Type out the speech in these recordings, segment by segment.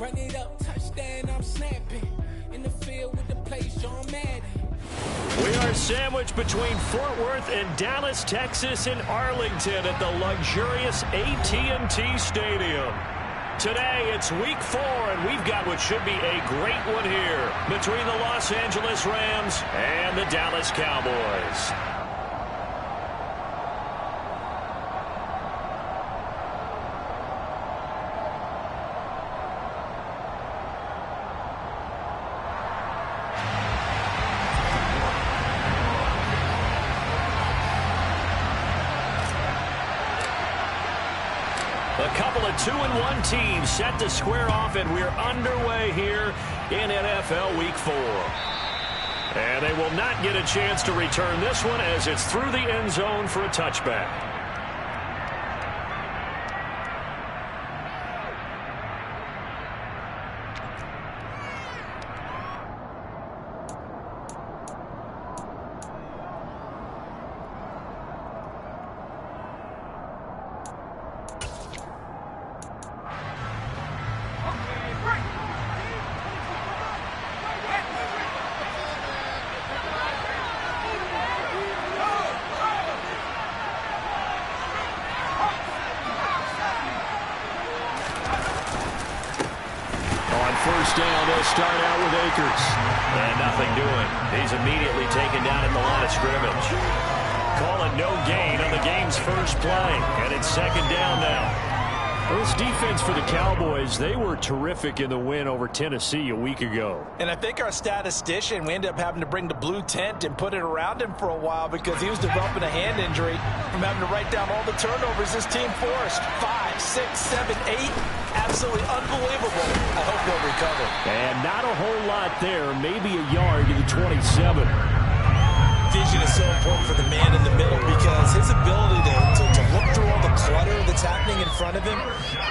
Run it up, touchdown, I'm snapping. In the field with the place, John Madden. We are sandwiched between Fort Worth and Dallas, Texas, and Arlington at the luxurious AT&T Stadium. Today, it's week 4, and we've got what should be a great one here between the Los Angeles Rams and the Dallas Cowboys. A couple of 2-1 teams set to square off, and we're underway here in NFL Week 4. And they will not get a chance to return this one as it's through the end zone for a touchback. First down, they'll start out with Akers. And nothing doing. He's immediately taken down at the line of scrimmage. Call it no gain on the game's first play. And it's second down now. Well, this defense for the Cowboys, they were terrific in the win over Tennessee a week ago. And I think our statistician, we ended up having to bring the blue tent and put it around him for a while because he was developing a hand injury from having to write down all the turnovers this team forced. 5, 6, 7, 8. Absolutely unbelievable. I hope they'll recover. And not a whole lot there. Maybe a yard to the 27. Vision is so important for the man in the middle because his ability to look through all the clutter that's happening in front of him,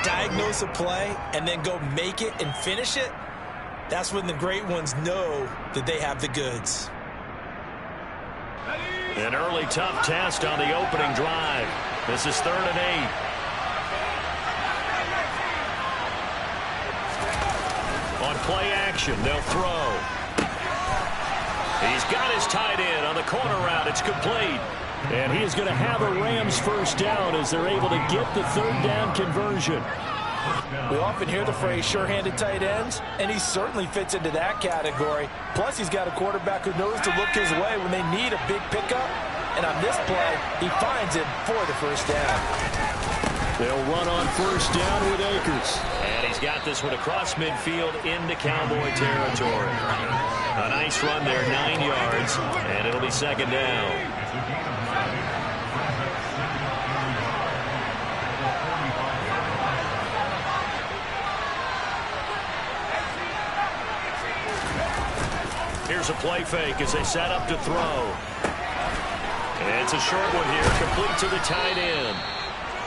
diagnose a play, and then go make it and finish it, that's when the great ones know that they have the goods. An early tough test on the opening drive. This is 3rd and 8. On play action, they'll throw. He's got his tight end on the corner route. It's complete. And he is going to have a Rams first down as they're able to get the 3rd down conversion. We often hear the phrase sure-handed tight ends, and he certainly fits into that category. Plus, he's got a quarterback who knows to look his way when they need a big pickup. And on this play, he finds it for the first down. They'll run on first down with Akers. And he's got this one across midfield into Cowboy territory. A nice run there, 9 yards, and it'll be second down. Here's a play fake as they set up to throw. And it's a short one here, complete to the tight end.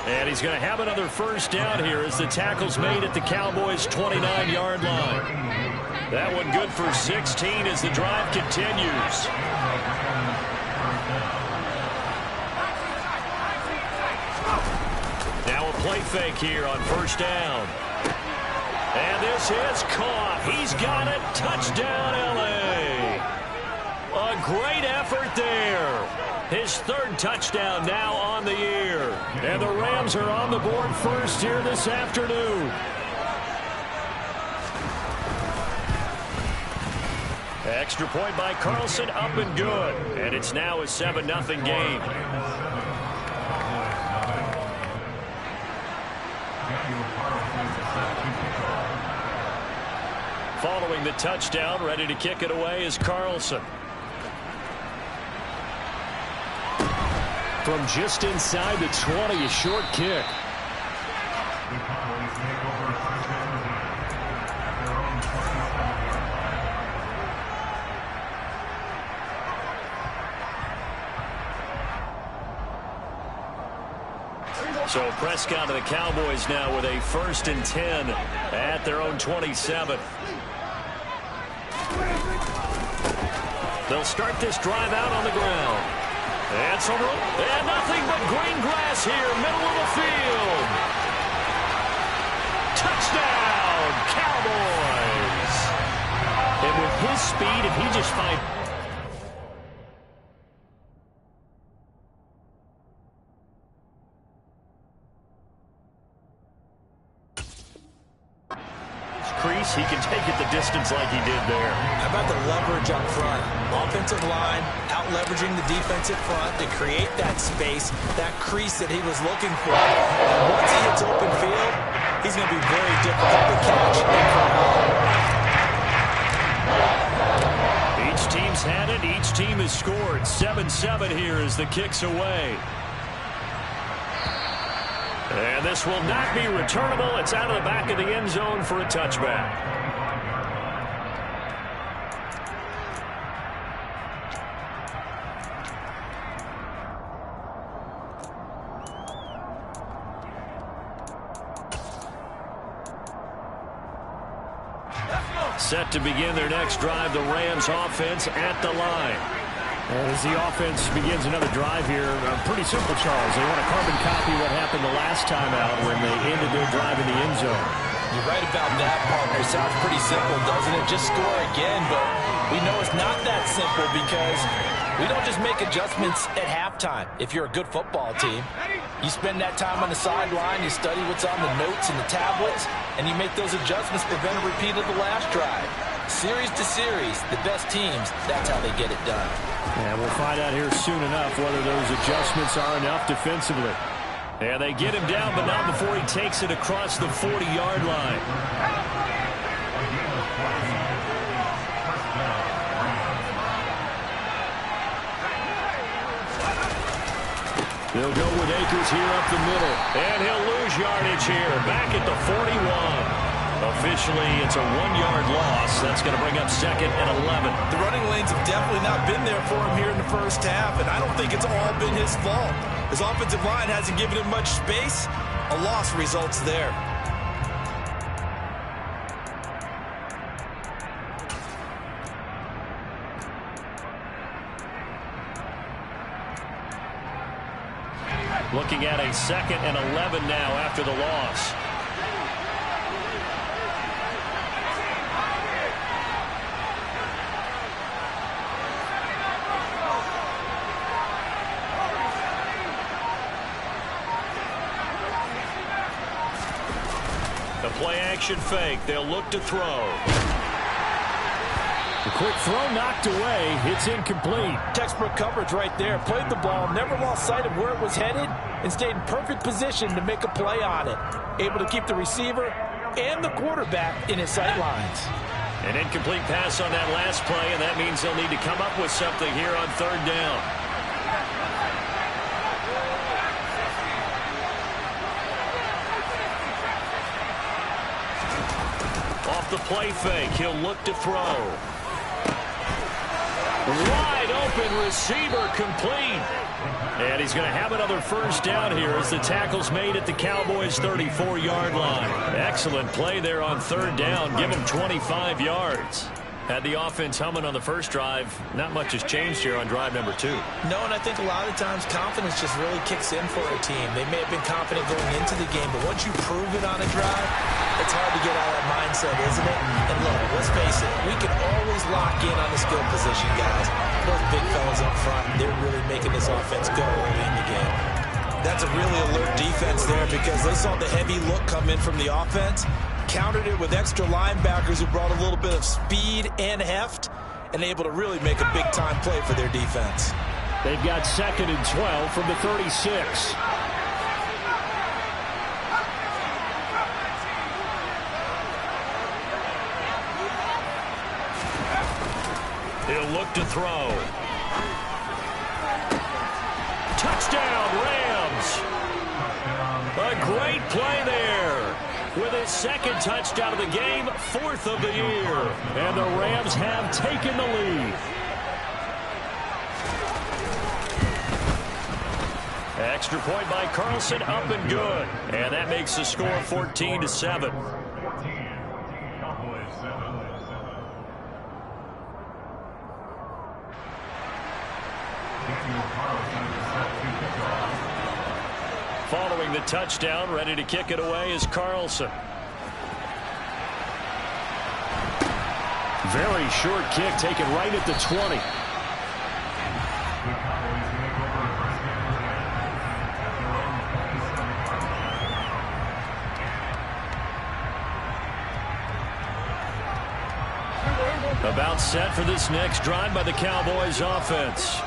And he's going to have another first down here as the tackle's made at the Cowboys' 29-yard line. That one good for 16 as the drive continues. Now a play fake here on first down. And this is caught. He's got it. Touchdown, L.A. A great effort there. His 3rd touchdown now on the year. And the Rams are on the board first here this afternoon. Extra point by Carlson, up and good. And it's now a 7-0 game. Following the touchdown, ready to kick it away is Carlson. From just inside the 20, a short kick. So Prescott to the Cowboys now with a 1st and 10 at their own 27. They'll start this drive out on the ground. And some room, and nothing but green grass here, middle of the field. Touchdown, Cowboys. Cowboys. And with his speed, if he just finds... crease, he can take it the distance like he did there. How about the leverage up front? Offensive line out leveraging the defensive front to create that space, that crease that he was looking for. And once he hits open field, he's going to be very difficult to catch and corral. Each team's had it. Each team has scored. 7-7 here as the kick's away. And this will not be returnable. It's out of the back of the end zone for a touchback. Set to begin their next drive, the Rams offense at the line. As the offense begins another drive here, pretty simple, Charles. They want to carbon copy what happened the last time out when they ended their drive in the end zone. You're right about that, partner. It sounds pretty simple, doesn't it? Just score again, but we know it's not that simple because we don't just make adjustments at halftime. If you're a good football team, you spend that time on the sideline, you study what's on the notes and the tablets, and you make those adjustments, prevent a repeat of the last drive. Series to series, the best teams, that's how they get it done. Yeah, we'll find out here soon enough whether those adjustments are enough defensively. Yeah, they get him down, but not before he takes it across the 40-yard line. They'll go with Akers here up the middle, and he'll lose yardage here, back at the 41. Officially, it's a 1-yard loss. That's going to bring up 2nd and 11. The running lanes have definitely not been there for him here in the first half, and I don't think it's all been his fault. His offensive line hasn't given him much space. A loss results there. Looking at a 2nd and 11 now after the loss. The play-action fake. They'll look to throw. The quick throw knocked away. It's incomplete. Textbook coverage right there. Played the ball, never lost sight of where it was headed, and stayed in perfect position to make a play on it. Able to keep the receiver and the quarterback in his sight lines. An incomplete pass on that last play, and that means they'll need to come up with something here on 3rd down. Off the play fake, he'll look to throw. Wide open receiver, complete. And he's going to have another 1st down here as the tackle's made at the Cowboys' 34-yard line. Excellent play there on 3rd down. Give him 25 yards. Had the offense humming on the first drive. Not much has changed here on drive number 2. No, and I think a lot of times confidence just really kicks in for a team. They may have been confident going into the game, but once you prove it on a drive, it's hard to get out of that mindset, isn't it? And look, let's face it, we can always lock in on the skill position, guys. Those big fellas up front, they're really making this offense go early in the game. That's a really alert defense there because they saw the heavy look come in from the offense, countered it with extra linebackers who brought a little bit of speed and heft, and able to really make a big-time play for their defense. They've got 2nd and 12 from the 36. He'll look to throw. Touchdown, Rams. A great play there. With his 2nd touchdown of the game, 4th of the year. And the Rams have taken the lead. Extra point by Carlson, up and good. And that makes the score 14-7. Following the touchdown, ready to kick it away is Carlson. Very short kick taken right at the 20. About set for this next drive by the Cowboys offense.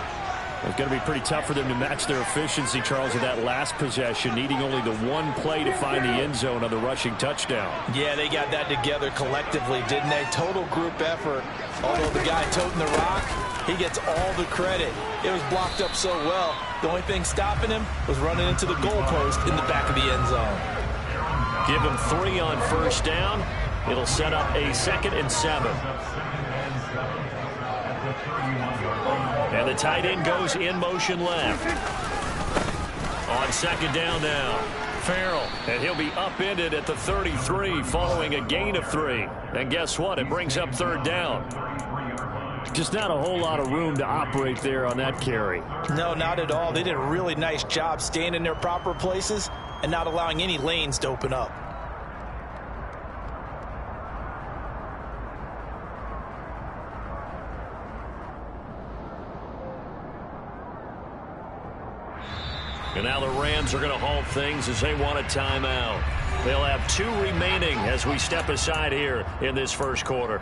It's going to be pretty tough for them to match their efficiency, Charles, in that last possession, needing only the one play to find the end zone on the rushing touchdown. Yeah, they got that together collectively, didn't they? Total group effort. Although the guy toting the rock, he gets all the credit. It was blocked up so well. The only thing stopping him was running into the goalpost in the back of the end zone. Give him 3 on first down. It'll set up a 2nd and 7. And the tight end goes in motion left. On 2nd down now, Farrell. And he'll be upended at the 33 following a gain of 3. And guess what? It brings up 3rd down. Just not a whole lot of room to operate there on that carry. No, not at all. They did a really nice job staying in their proper places and not allowing any lanes to open up. And now the Rams are going to halt things as they want a timeout. They'll have 2 remaining as we step aside here in this first quarter.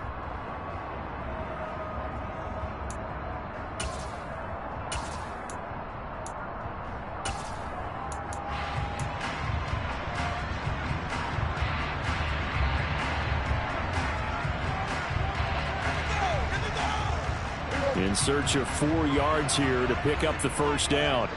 In search of 4 yards here to pick up the first down.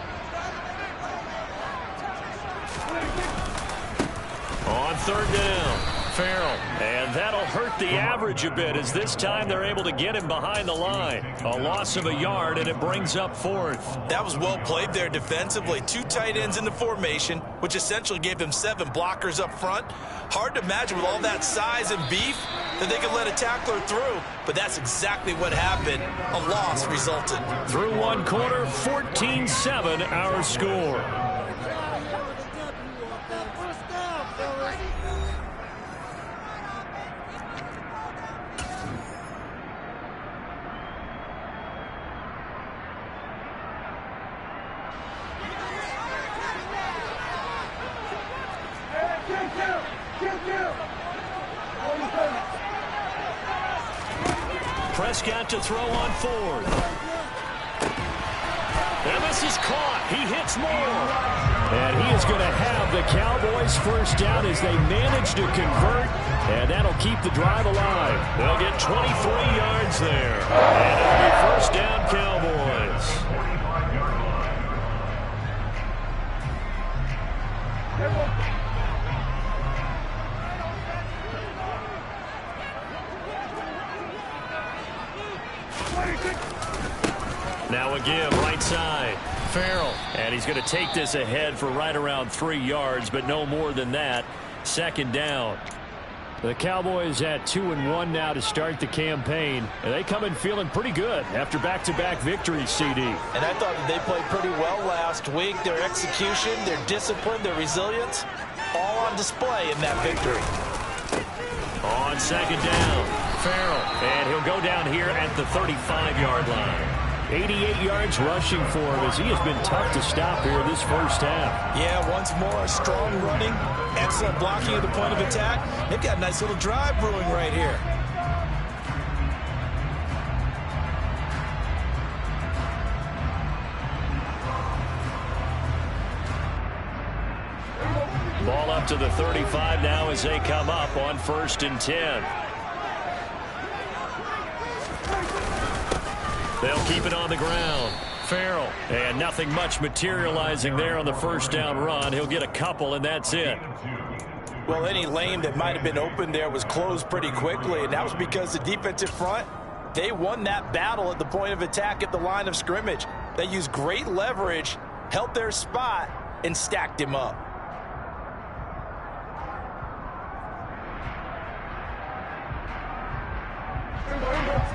On 3rd down, Farrell. And that'll hurt the average a bit as this time they're able to get him behind the line. A loss of a yard, and it brings up 4th. That was well played there defensively. 2 tight ends in the formation, which essentially gave them 7 blockers up front. Hard to imagine with all that size and beef that they could let a tackler through, but that's exactly what happened. A loss resulted. Through 1 quarter, 14-7 our score. Prescott to throw on 4th. And this is caught. He hits Moore. And he is going to have the Cowboys first down as they manage to convert. And that'll keep the drive alive. They'll get 23 yards there. And it'll be first down Cowboys. Now again, right side, Farrell. And he's going to take this ahead for right around 3 yards, but no more than that. 2nd down. The Cowboys at 2-1 now to start the campaign. And they come in feeling pretty good after back-to-back victories, CD. And I thought that they played pretty well last week. Their execution, their discipline, their resilience, all on display in that victory. On 2nd down, Farrell. And he'll go down here at the 35-yard line. 88 yards rushing for him as he has been tough to stop here this first half. Yeah, once more, strong running, excellent blocking at the point of attack. They've got a nice little drive brewing right here. Ball up to the 35 now as they come up on 1st and 10. They'll keep it on the ground. Farrell. And nothing much materializing there on the first down run. He'll get a couple, and that's it. Well, any lane that might have been open there was closed pretty quickly, and that was because the defensive front, they won that battle at the point of attack at the line of scrimmage. They used great leverage, held their spot, and stacked him up.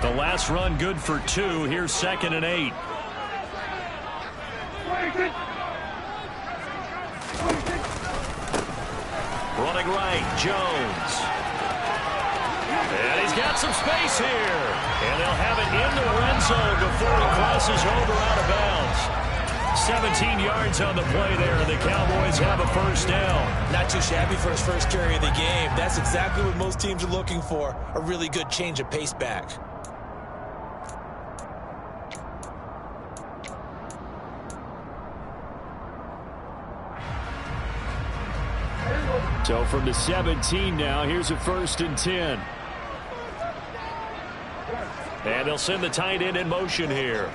The last run good for 2. Here's 2nd and 8. Running right, Jones. And he's got some space here. And they'll have it in the red zone before he crosses over out of bounds. 17 yards on the play there, and the Cowboys have a first down. Not too shabby for his first carry of the game. That's exactly what most teams are looking for, a really good change of pace back. So from the 17 now, here's a 1st and 10. And they'll send the tight end in motion here.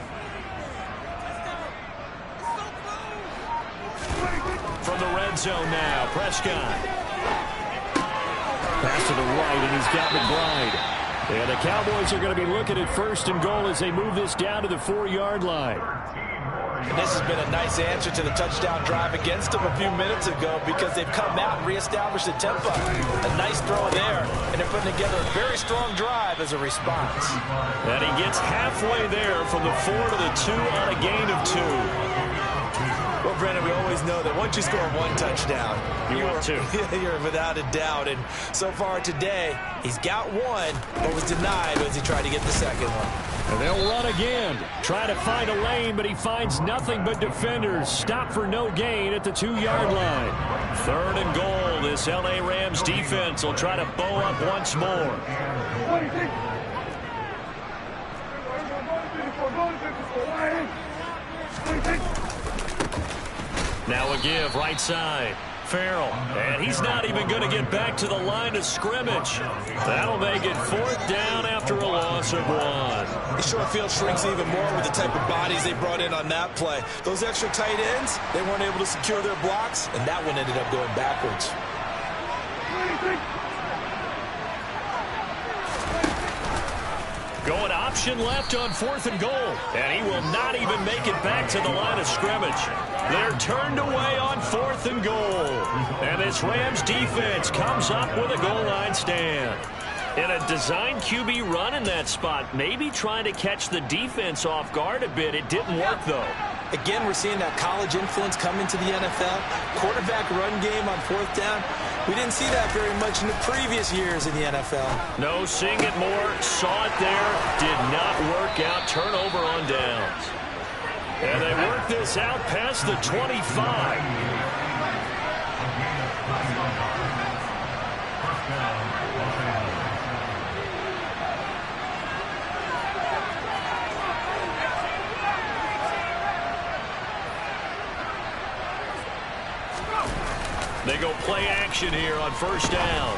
From the red zone now, Prescott. Pass to the right, and he's got McBride. And the Cowboys are going to be looking at 1st and goal as they move this down to the 4-yard line. And this has been a nice answer to the touchdown drive against them a few minutes ago because they've come out and reestablished the tempo. A nice throw there, and they're putting together a very strong drive as a response. And he gets halfway there from the 4 to the 2 on a gain of 2. Well, Brennan, we always know that once you score one touchdown, you're without a doubt. And so far today, he's got one, but was denied as he tried to get the second one. And they'll run again. Try to find a lane, but he finds nothing but defenders. Stop for no gain at the 2-yard line. 3rd and goal. This L.A. Rams defense will try to bow up once more. Now a give, right side. Farrell, and he's not even going to get back to the line of scrimmage. That'll make it 4th down after a loss of 1. The short field shrinks even more with the type of bodies they brought in on that play. Those extra tight ends, they weren't able to secure their blocks, and that one ended up going backwards. Going option left on 4th and goal. And he will not even make it back to the line of scrimmage. They're turned away on 4th and goal. And this Rams defense comes up with a goal line stand. And a design QB run in that spot, maybe trying to catch the defense off guard a bit. It didn't work, though. Again, we're seeing that college influence come into the NFL. Quarterback run game on 4th down. We didn't see that very much in the previous years in the NFL. No, seeing it more, saw it there, did not work out. Turnover on downs. And they work this out past the 25. They go play action here on 1st down.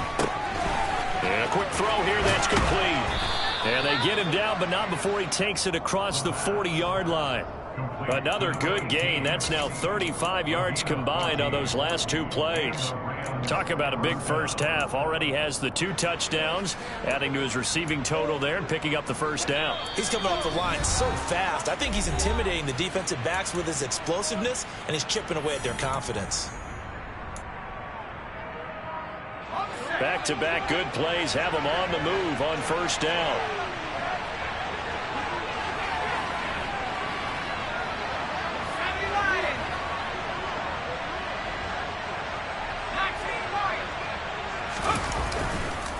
And a quick throw here, that's complete. And they get him down, but not before he takes it across the 40-yard line. Another good gain. That's now 35 yards combined on those last 2 plays. Talk about a big first half. Already has the 2 touchdowns, adding to his receiving total there and picking up the 1st down. He's coming off the line so fast. I think he's intimidating the defensive backs with his explosiveness, and he's chipping away at their confidence. Back-to-back good plays have him on the move on 1st down.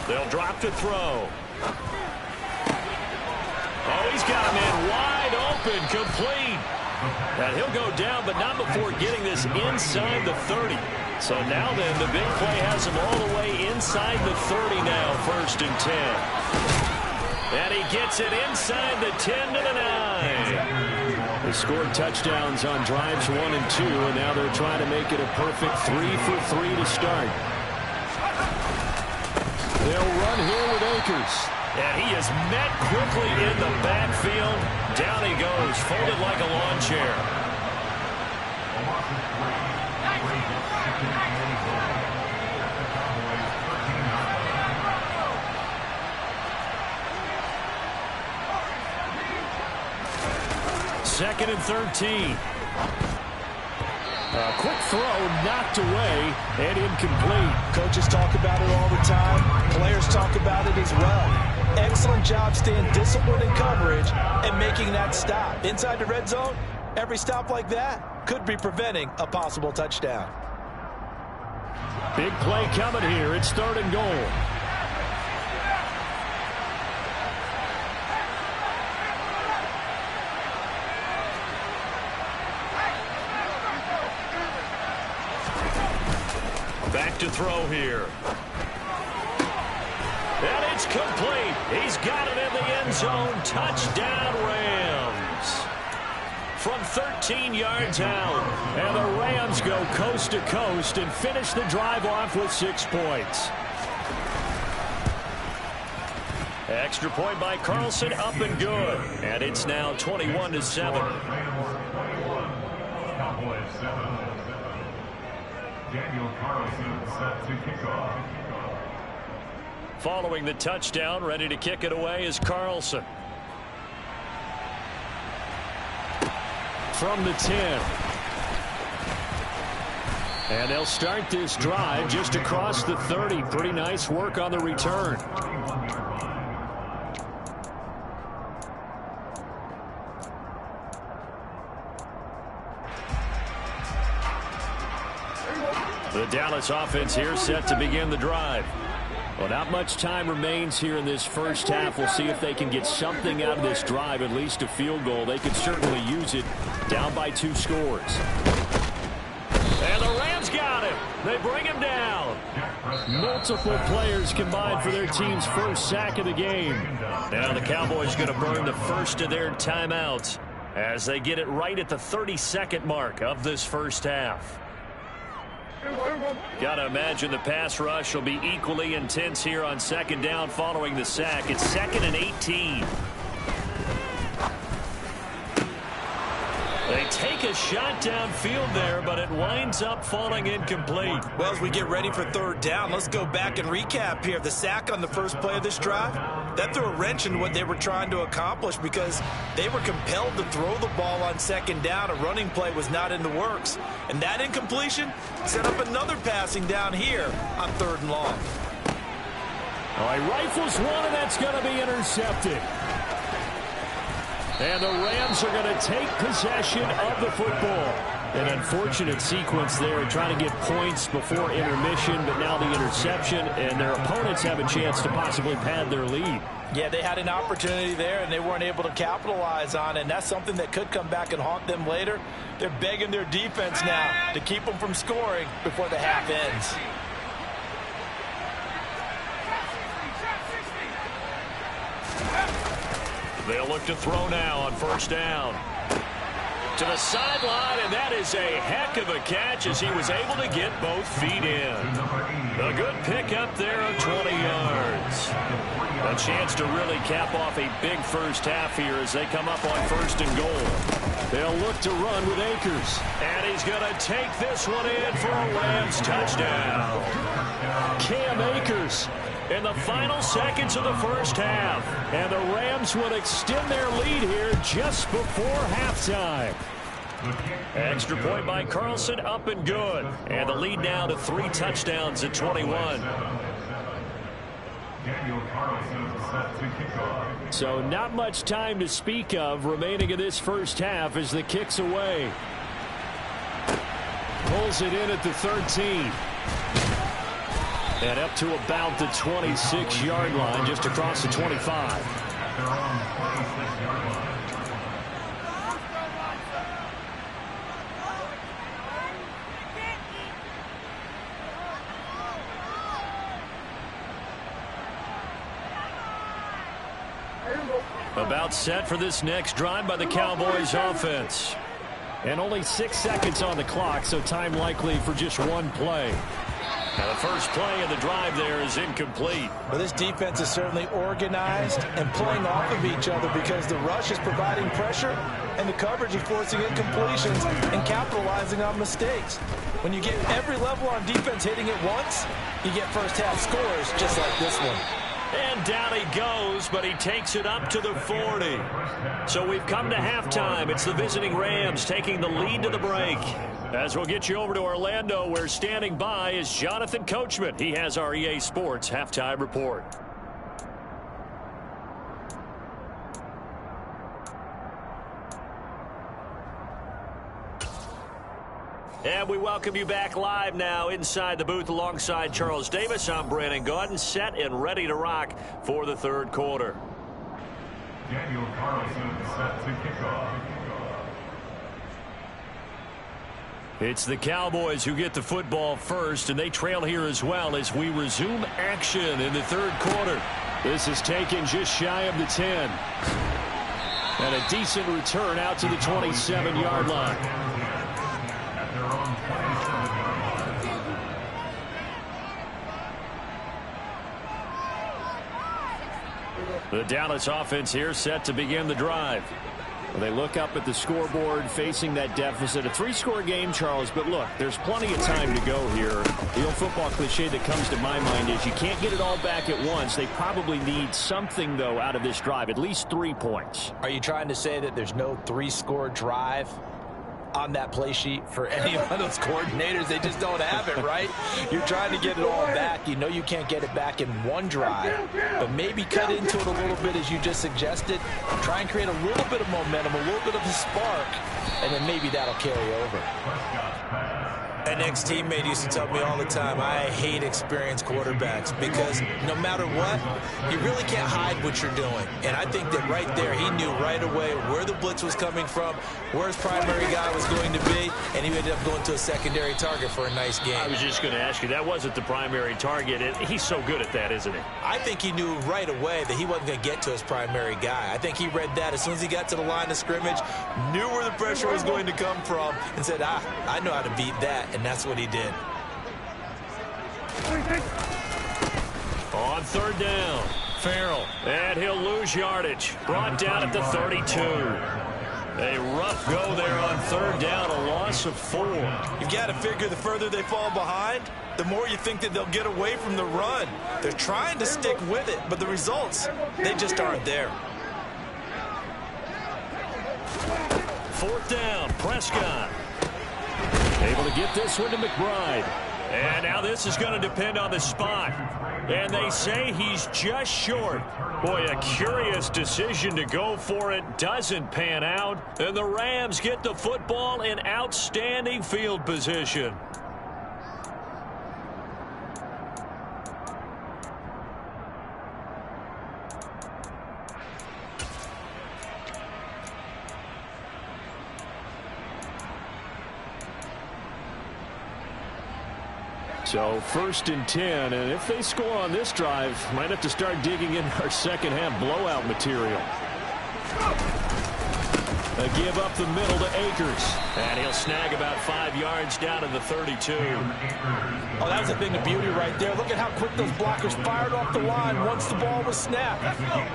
They'll drop to throw. Oh, he's got him in wide open, complete. And he'll go down, but not before getting this inside the 30. So now then, the big play has him all the way inside the 30 now, 1st and 10. And he gets it inside the 10 to the 9. They scored touchdowns on drives 1 and 2, and now they're trying to make it a perfect 3 for 3 to start. They'll run here with Akers. And he is met quickly in the backfield. Down he goes, folded like a lawn chair. Second and 13. A quick throw knocked away and incomplete. Coaches talk about it all the time. Players talk about it as well. Excellent job staying disciplined in coverage and making that stop. Inside the red zone, every stop like that could be preventing a possible touchdown. Big play coming here. It's 3rd and goal. Back to throw here. And it's complete. He's got it in the end zone. Touchdown, Rams. From 13 yards out. And the Rams go coast to coast and finish the drive off with 6 points. Extra point by Carlson, up and good. And it's now 21-7. Cowboys 7. Daniel Carlson set to kick off. Following the touchdown, ready to kick it away is Carlson. From the 10. And they'll start this drive just across the 30. Pretty nice work on the return. The Dallas offense here set to begin the drive. Well, not much time remains here in this first half. We'll see if they can get something out of this drive, at least a field goal. They could certainly use it, down by 2 scores. And the Rams got him. They bring him down. Multiple players combined for their team's first sack of the game. Now the Cowboys going to burn the first of their timeouts as they get it right at the 32nd mark of this first half. Got to imagine the pass rush will be equally intense here on second down following the sack. It's 2nd and 18. They take a shot downfield there, but it winds up falling incomplete. Well, as we get ready for third down, let's go back and recap here. The sack on the first play of this drive, that threw a wrench into what they were trying to accomplish because they were compelled to throw the ball on second down. A running play was not in the works. And that incompletion set up another passing down here on 3rd and long. All right, rifles one, and that's going to be intercepted. And the Rams are going to take possession of the football. An unfortunate sequence there, trying to get points before intermission, but now the interception, and their opponents have a chance to possibly pad their lead. Yeah, they had an opportunity there, and they weren't able to capitalize on it, and that's something that could come back and haunt them later. They're begging their defense now to keep them from scoring before the half ends. They'll look to throw now on first down. To the sideline, and that is a heck of a catch as he was able to get both feet in. A good pickup there of 20 yards. A chance to really cap off a big first half here as they come up on 1st and goal. They'll look to run with Akers. And he's going to take this one in for a Rams touchdown. Cam Akers in the final seconds of the first half. And the Rams will extend their lead here just before halftime. Extra point by Carlson, up and good. And the lead now to 3 touchdowns at 21. So not much time to speak of remaining in this first half as the kick's away. Pulls it in at the 13. And up to about the 26-yard line, just across the 25. About set for this next drive by the Cowboys offense. And only 6 seconds on the clock, so time likely for just one play. Now the first play of the drive there is incomplete. Well, this defense is certainly organized and playing off of each other because the rush is providing pressure and the coverage is forcing incompletions and capitalizing on mistakes. When you get every level on defense hitting it once, you get first half scores just like this one. And down he goes, but he takes it up to the 40. So we've come to halftime. It's the visiting Rams taking the lead to the break. As we'll get you over to Orlando, where standing by is Jonathan Coachman. He has our EA Sports halftime report. And we welcome you back live now inside the booth alongside Charles Davis. I'm Brandon Gaudin, set and ready to rock for the third quarter. Daniel Carlson set to kick off. It's the Cowboys who get the football first, and they trail here as well as we resume action in the third quarter. This is taken just shy of the 10. And a decent return out to the 27-yard line. At their own 27-yard line. The Dallas offense here set to begin the drive. They look up at the scoreboard facing that deficit. A 3-score game, Charles, but look, there's plenty of time to go here. The old football cliche that comes to my mind is you can't get it all back at once. They probably need something, though, out of this drive, at least 3 points. Are you trying to say that there's no 3-score drive on that play sheet for any of those coordinators? They just don't have it, right? You're trying to get it all back. You know you can't get it back in one drive, but maybe cut into it a little bit as you just suggested. Try and create a little bit of momentum, a little bit of a spark, and then maybe that'll carry over. An ex-teammate used to tell me all the time, I hate experienced quarterbacks because no matter what, you really can't hide what you're doing. And I think that right there, he knew right away where the blitz was coming from, where his primary guy was going to be, and he ended up going to a secondary target for a nice game. I was just going to ask you, that wasn't the primary target. He's so good at that, isn't he? I think he knew right away that he wasn't going to get to his primary guy. I think he read that as soon as he got to the line of scrimmage, knew where the pressure was going to come from, and said, I know how to beat that. And that's what he did. On third down, Farrell, and he'll lose yardage. Brought down at the 32. A rough go there on third down, a loss of 4. You've got to figure the further they fall behind, the more you think that they'll get away from the run. They're trying to stick with it, but the results, they just aren't there. Fourth down, Prescott. Able to get this one to McBride. And now this is going to depend on the spot. And they say he's just short. Boy, a curious decision to go for it. Doesn't pan out. And the Rams get the football in outstanding field position. So first and 10, and if they score on this drive, might have to start digging in our second half blowout material. A give up the middle to Akers, and he'll snag about 5 yards down to the 32. Oh, that was a thing of beauty right there. Look at how quick those blockers fired off the line once the ball was snapped.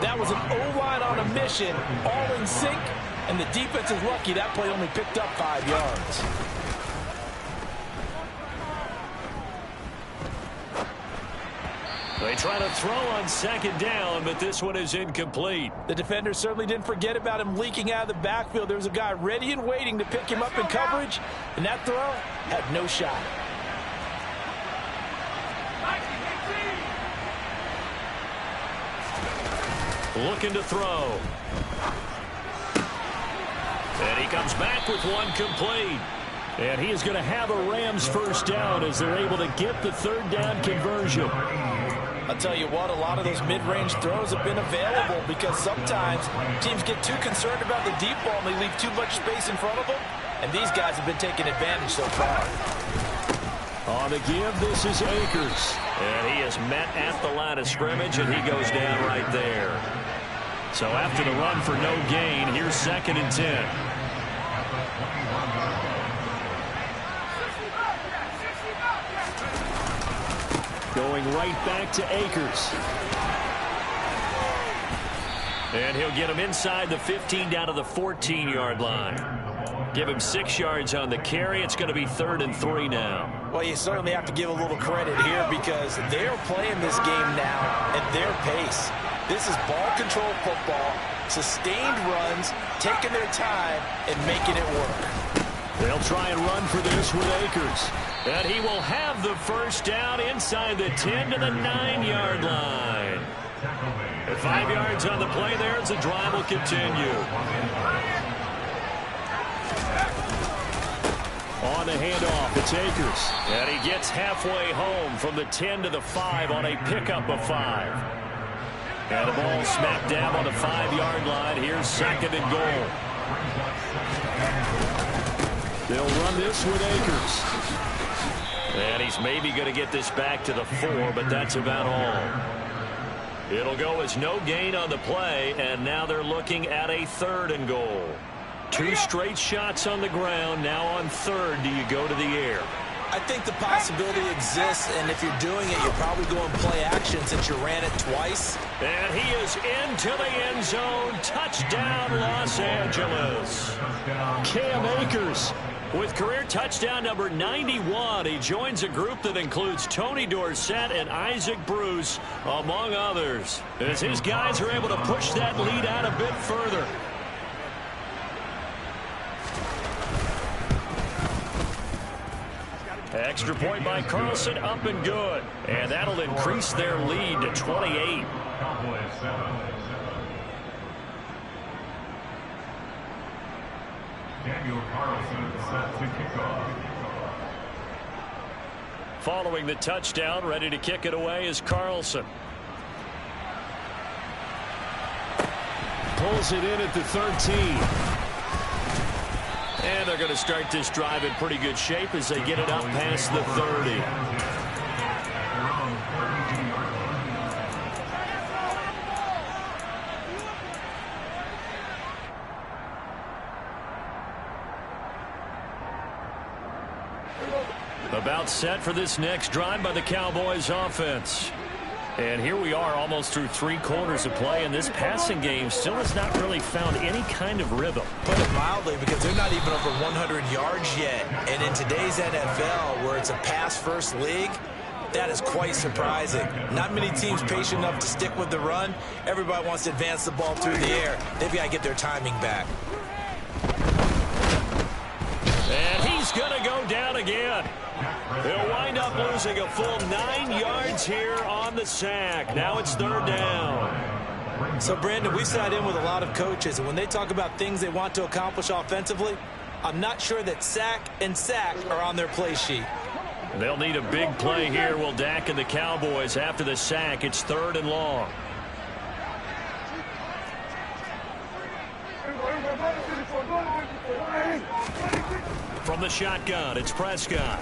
That was an O-line on a mission, all in sync, and the defense is lucky that play only picked up 5 yards. They try to throw on second down, but this one is incomplete. The defender certainly didn't forget about him leaking out of the backfield. There was a guy ready and waiting to pick him up in coverage, and that throw had no shot. Looking to throw. And he comes back with one complete. And he is going to have a Rams first down as they're able to get the third down conversion. I'll tell you what, a lot of those mid-range throws have been available because sometimes teams get too concerned about the deep ball and they leave too much space in front of them. And these guys have been taking advantage so far. On the give, this is Akers. And he is met at the line of scrimmage, and he goes down right there. So after the run for no gain, here's second and 10. Going right back to Akers. And he'll get him inside the 15 down to the 14-yard line. Give him 6 yards on the carry. It's going to be 3rd and 3 now. Well, you certainly have to give a little credit here because they're playing this game now at their pace. This is ball control football, sustained runs, taking their time, and making it work. They'll try and run for this with Akers. And he will have the first down inside the 10 to the 9-yard line. At 5 yards on the play there as the drive will continue. On the handoff, it's Akers. And he gets halfway home from the 10 to the 5 on a pickup of 5. And the ball smacked down on the 5-yard line. Here's 2nd and goal. They'll run this with Akers. And he's maybe going to get this back to the 4, but that's about all. It'll go as no gain on the play, and now they're looking at a 3rd and goal. 2 straight shots on the ground. Now on 3rd, do you go to the air? I think the possibility exists, and if you're doing it, you're probably going play action since you ran it twice. And he is into the end zone. Touchdown, Los Angeles. Cam Akers with career touchdown number 91. He joins a group that includes Tony Dorsett and Isaac Bruce, among others, as his guys are able to push that lead out a bit further. Extra point by Carlson, up and good. And that'll increase their lead to 28. Cowboys 7. Daniel Carlson set to kick off. Following the touchdown, ready to kick it away is Carlson. pulls it in at the 13. And they're going to start this drive in pretty good shape as they get it up past the 30. About set for this next drive by the Cowboys offense. And here we are almost through 3 quarters of play, and this passing game still has not really found any kind of rhythm. Put it mildly, because they're not even over 100 yards yet. And in today's NFL, where it's a pass-first league, that is quite surprising. Not many teams patient enough to stick with the run. Everybody wants to advance the ball through the air. They've got to get their timing back. And he's going to go down again. He'll wind up losing a full 9 yards here on the sack. Now it's 3rd down. So, Brandon, we sat in with a lot of coaches, and when they talk about things they want to accomplish offensively, I'm not sure that sack and sack are on their play sheet. They'll need a big play here, will Dak and the Cowboys. After the sack, it's 3rd and long. From the shotgun, it's Prescott.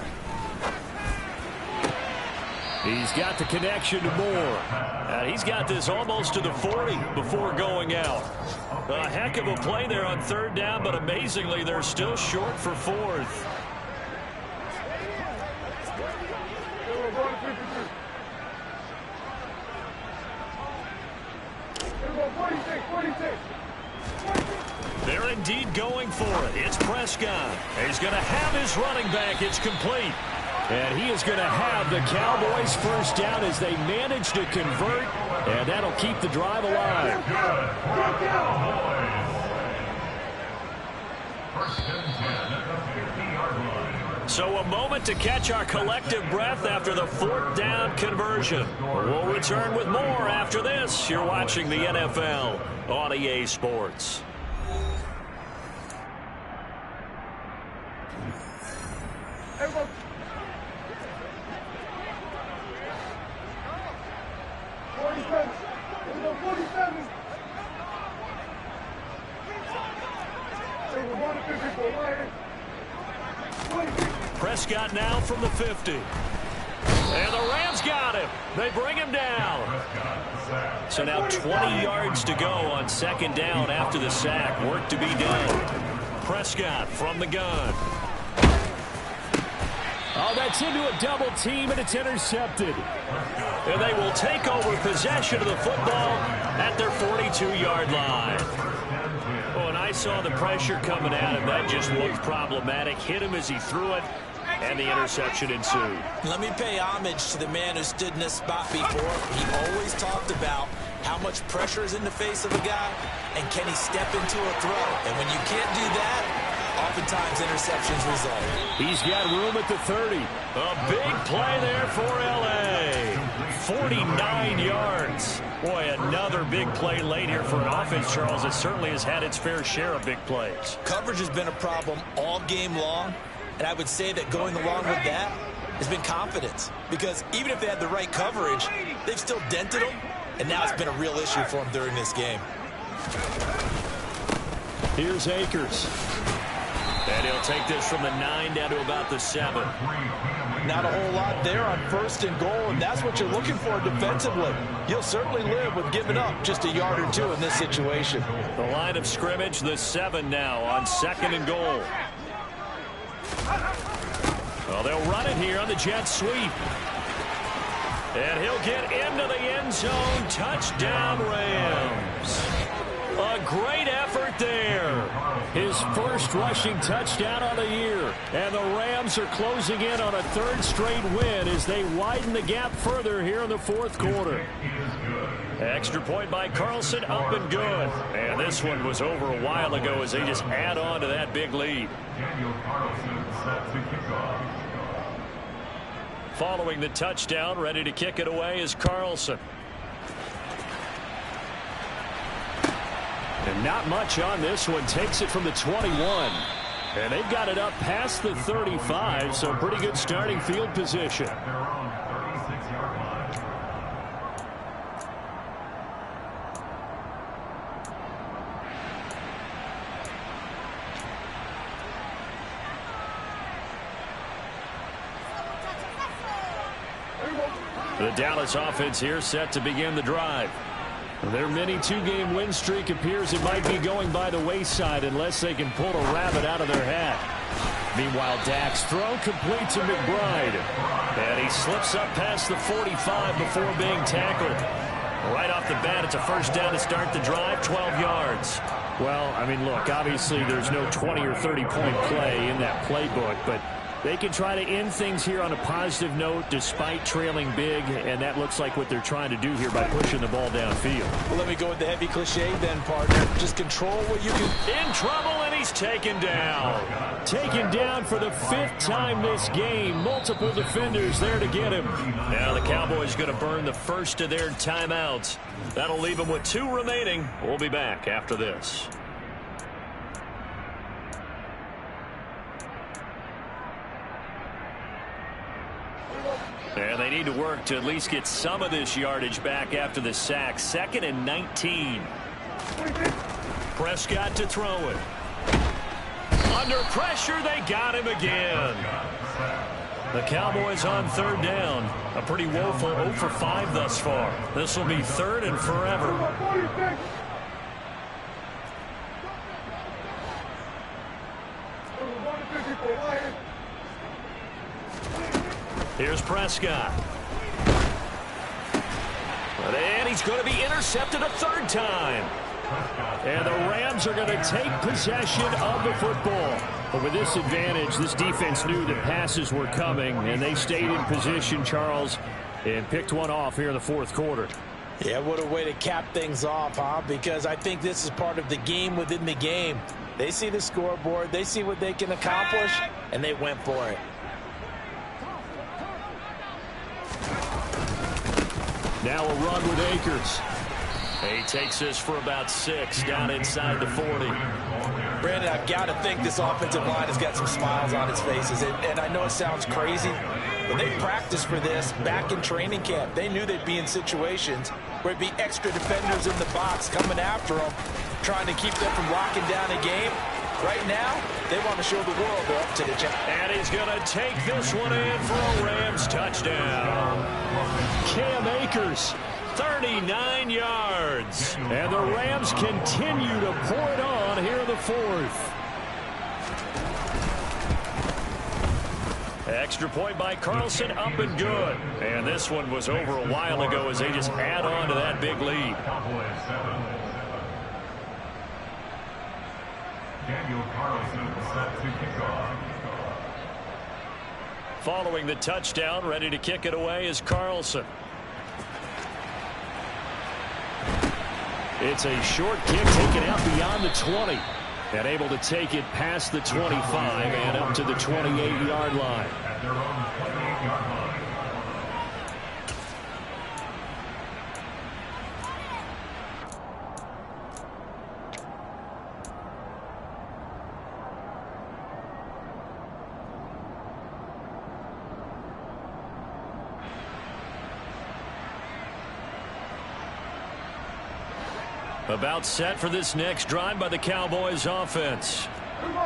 He's got the connection to Moore. And he's got this almost to the 40 before going out. A heck of a play there on 3rd down, but amazingly, they're still short for 4th. They're indeed going for it. It's Prescott. He's going to have his running back. It's complete. And he is going to have the Cowboys first down as they manage to convert, and that'll keep the drive alive. So a moment to catch our collective breath after the 4th down conversion. We'll return with more after this. You're watching the NFL on EA Sports. Prescott now from the 50. And the Rams got him. They bring him down. So now 20 yards to go on 2nd down after the sack. Work to be done. Prescott from the gun. Oh, that's into a double team, and it's intercepted. And they will take over possession of the football at their 42-yard line. Oh, and I saw the pressure coming at him. That just looked problematic. Hit him as he threw it, and the interception ensued. Let me pay homage to the man who stood in this spot before. He always talked about how much pressure is in the face of a guy, and can he step into a throw. And when you can't do that, oftentimes interceptions result. He's got room at the 30. A big play there for L.A. 49 yards. Boy, another big play late here for an offense, Charles. It certainly has had its fair share of big plays. Coverage has been a problem all game long, and I would say that going along with that has been confidence. Because even if they had the right coverage, they've still dented them, and now it's been a real issue for them during this game. Here's Akers. And he'll take this from the 9 down to about the 7. Not a whole lot there on 1st and goal, and that's what you're looking for defensively. You'll certainly live with giving up just a yard or 2 in this situation. The line of scrimmage, the 7 now on 2nd and goal. Well, they'll run it here on the jet sweep. And he'll get into the end zone. Touchdown, Rams. A great effort there. His first rushing touchdown of the year. And the Rams are closing in on a 3rd straight win as they widen the gap further here in the 4th quarter. Extra point by Carlson, up and good. And this one was over a while ago as they just add on to that big lead. Following the touchdown, ready to kick it away is Carlson. And not much on this one. Takes it from the 21. And they've got it up past the 35, so pretty good starting field position. The Dallas offense here set to begin the drive. Their mini 2-game win streak appears it might be going by the wayside unless they can pull a rabbit out of their hat. Meanwhile, Dak's throw complete to McBride. And he slips up past the 45 before being tackled. Right off the bat, it's a 1st down to start the drive, 12 yards. Well, I mean, look, obviously there's no 20 or 30-point play in that playbook, but they can try to end things here on a positive note despite trailing big, and that looks like what they're trying to do here by pushing the ball downfield. Well, let me go with the heavy cliche then, partner. Just control what you can. In trouble, and he's taken down. Taken down for the 5th time this game. Multiple defenders there to get him. Now the Cowboys going to burn the first of their timeouts. That'll leave them with 2 remaining. We'll be back after this. And they need to work to at least get some of this yardage back after the sack. 2nd and 19. Prescott to throw it. Under pressure, they got him again. The Cowboys on 3rd down. A pretty woeful 0 for 5 thus far. This will be 3rd and forever. Here's Prescott. And he's going to be intercepted a 3rd time. And the Rams are going to take possession of the football. But with this advantage, this defense knew that passes were coming, and they stayed in position, Charles, and picked one off here in the 4th quarter. Yeah, what a way to cap things off, huh? Because I think this is part of the game within the game. They see the scoreboard, they see what they can accomplish, and they went for it. Now a run with Akers. He takes this for about 6 down inside the 40. Brandon, I've got to think this offensive line has got some smiles on its faces. And I know it sounds crazy, but they practiced for this back in training camp. They knew they'd be in situations where it'd be extra defenders in the box coming after them, trying to keep them from locking down a game. Right now, they want to show the world they're up to the challenge. And he's going to take this one in for a Rams touchdown. Cam Akers, 39 yards. And the Rams continue to pour it on here in the 4th. Extra point by Carlson, up and good. And this one was over a while ago as they just add on to that big lead. Following the touchdown, ready to kick it away is Carlson. It's a short kick taken out beyond the 20. And able to take it past the 25 and up to the 28-yard line. About set for this next drive by the Cowboys offense.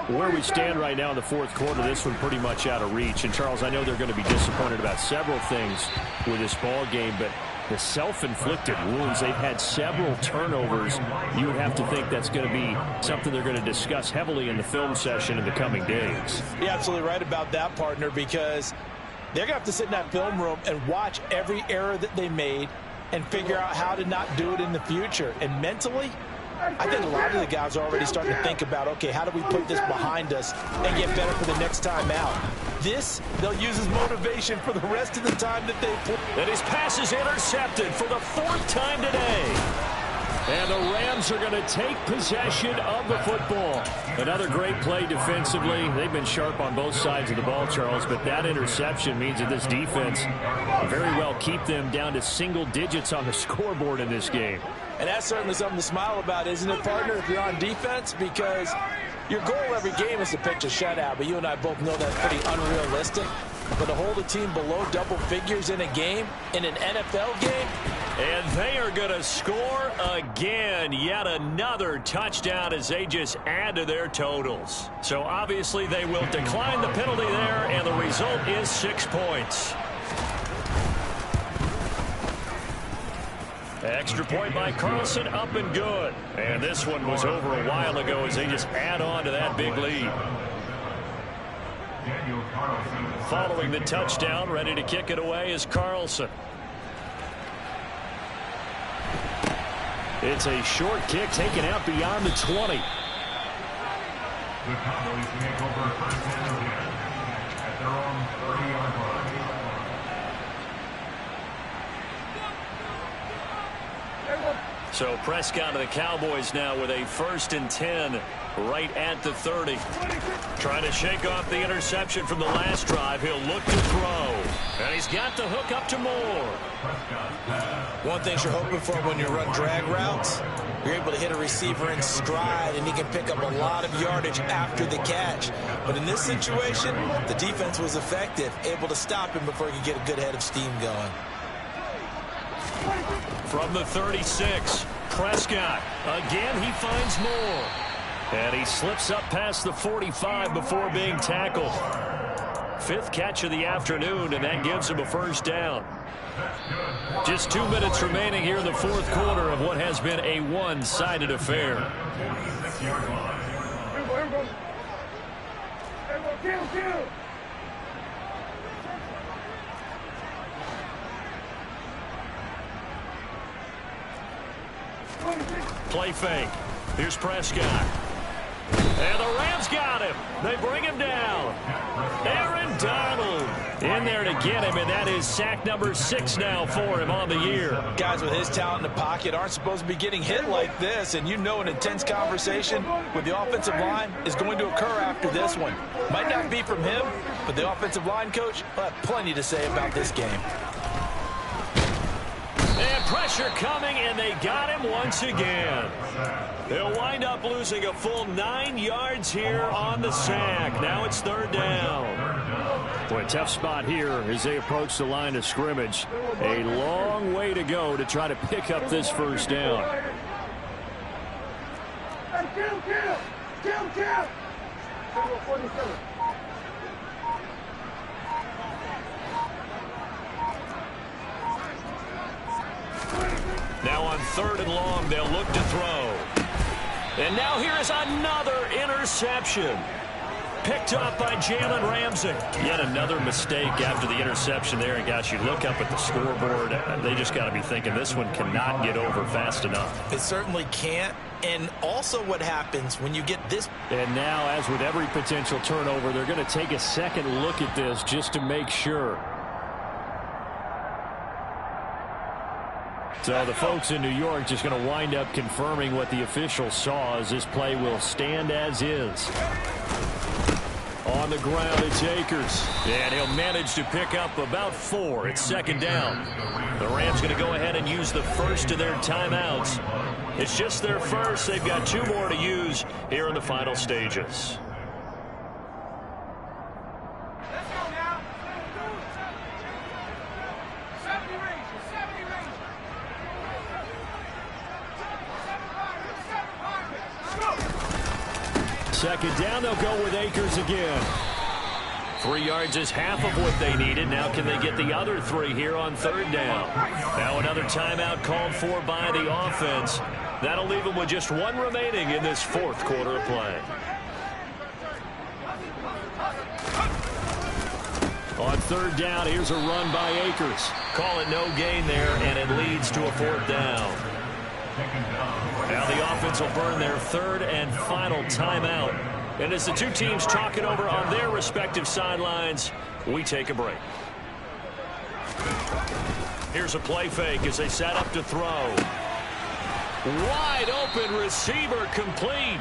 Where we stand right now in the fourth quarter, this one pretty much out of reach. And, Charles, I know they're going to be disappointed about several things with this ball game, but the self-inflicted wounds, they've had several turnovers. You would have to think that's going to be something they're going to discuss heavily in the film session in the coming days. You're absolutely right about that, partner, because they're going to have to sit in that film room and watch every error that they made and figure out how to not do it in the future. And mentally, I think a lot of the guys are already starting to think about, okay, how do we put this behind us and get better for the next time out? This, they'll use as motivation for the rest of the time that they play. And his pass is intercepted for the fourth time today. And the Rams are going to take possession of the football. Another great play defensively. They've been sharp on both sides of the ball, Charles, but that interception means that this defense very well keep them down to single digits on the scoreboard in this game. And that's certainly something to smile about, isn't it, partner, if you're on defense? Because your goal every game is to pitch a shutout, but you and I both know that's pretty unrealistic. But to hold a team below double figures in a game, in an NFL game, and they are going to score again. Yet another touchdown as they just add to their totals. So obviously they will decline the penalty there, and the result is 6 points. Extra point by Carlson, up and good. And this one was over a while ago as they just add on to that big lead. Following the touchdown, ready to kick it away is Carlson. It's a short kick taken out beyond the 20. The Cowboys take over first down again at their own 30-yard line. So Prescott of the Cowboys now with a 1st and 10 right at the 30. Trying to shake off the interception from the last drive. He'll look to throw. And he's got the hook up to Moore. one thing you're hoping for when you run drag routes, you're able to hit a receiver in stride, and he can pick up a lot of yardage after the catch. But in this situation, the defense was effective, able to stop him before he could get a good head of steam going. From the 36, Prescott. Again, he finds Moore. And he slips up past the 45 before being tackled. 5th catch of the afternoon, and that gives him a first down. Just 2 minutes remaining here in the fourth quarter of what has been a one-sided affair. Play fake. Here's Prescott. And the Rams got him. They bring him down. Aaron Donald in there to get him, and that is sack number 6 now for him on the year. Guys with his talent in the pocket aren't supposed to be getting hit like this, and you know an intense conversation with the offensive line is going to occur after this one. Might not be from him, but the offensive line coach will have plenty to say about this game. And pressure coming, and they got him once again. They'll wind up losing a full 9 yards here on the sack. Now it's 3rd down. Boy, tough spot here as they approach the line of scrimmage. A long way to go to try to pick up this first down. Now on 3rd and long, they'll look to throw. And now here is another interception. Picked up by Jalen Ramsey. Yet another mistake after the interception there. And, gosh, you look up at the scoreboard. They just got to be thinking this one cannot get over fast enough. It certainly can't. And also what happens when you get this. And now, as with every potential turnover, they're going to take a second look at this just to make sure. So the folks in New York just going to wind up confirming what the officials saw, as this play will stand as is. On the ground, it's Akers. And he'll manage to pick up about 4. It's 2nd down. The Rams going to go ahead and use the first of their timeouts. It's just their first. They've got 2 more to use here in the final stages. second down, they'll go with Akers again. 3 yards is half of what they needed. Now can they get the other 3 here on third down? Now another timeout called for by the offense. That'll leave them with just 1 remaining in this fourth quarter of play. On third down, here's a run by Akers. Call it no gain there, and it leads to a fourth down. Now the offense will burn their third and final timeout. And as the two teams talk it over on their respective sidelines, we take a break. Here's a play fake as they set up to throw. Wide open receiver complete.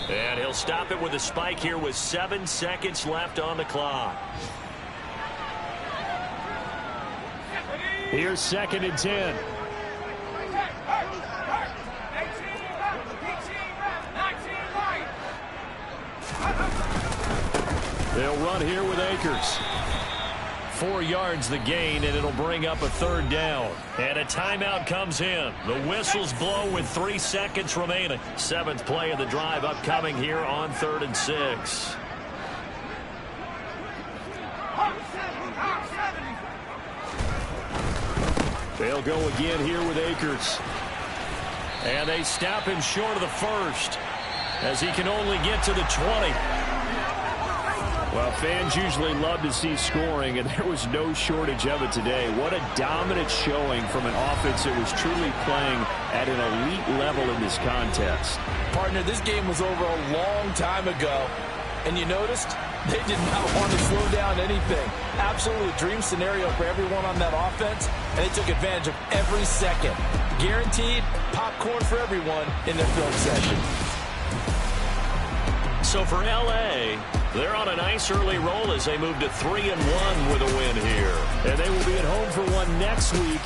And he'll stop it with a spike here with 7 seconds left on the clock. Here's 2nd and 10. They'll run here with Akers. 4 yards the gain, and it'll bring up a third down. And a timeout comes in. The whistles blow with 3 seconds remaining. 7th play of the drive upcoming here on 3rd and 6. They'll go again here with Akers. And they stop him short of the first as he can only get to the 20. Well, fans usually love to see scoring, and there was no shortage of it today. What a dominant showing from an offense that was truly playing at an elite level in this contest. Partner, this game was over a long time ago, and you noticed they did not want to slow down anything. Absolutely a dream scenario for everyone on that offense, and they took advantage of every second. Guaranteed popcorn for everyone in their film session. So for L.A., they're on a nice early roll as they move to 3-1 with a win here. And they will be at home for one next week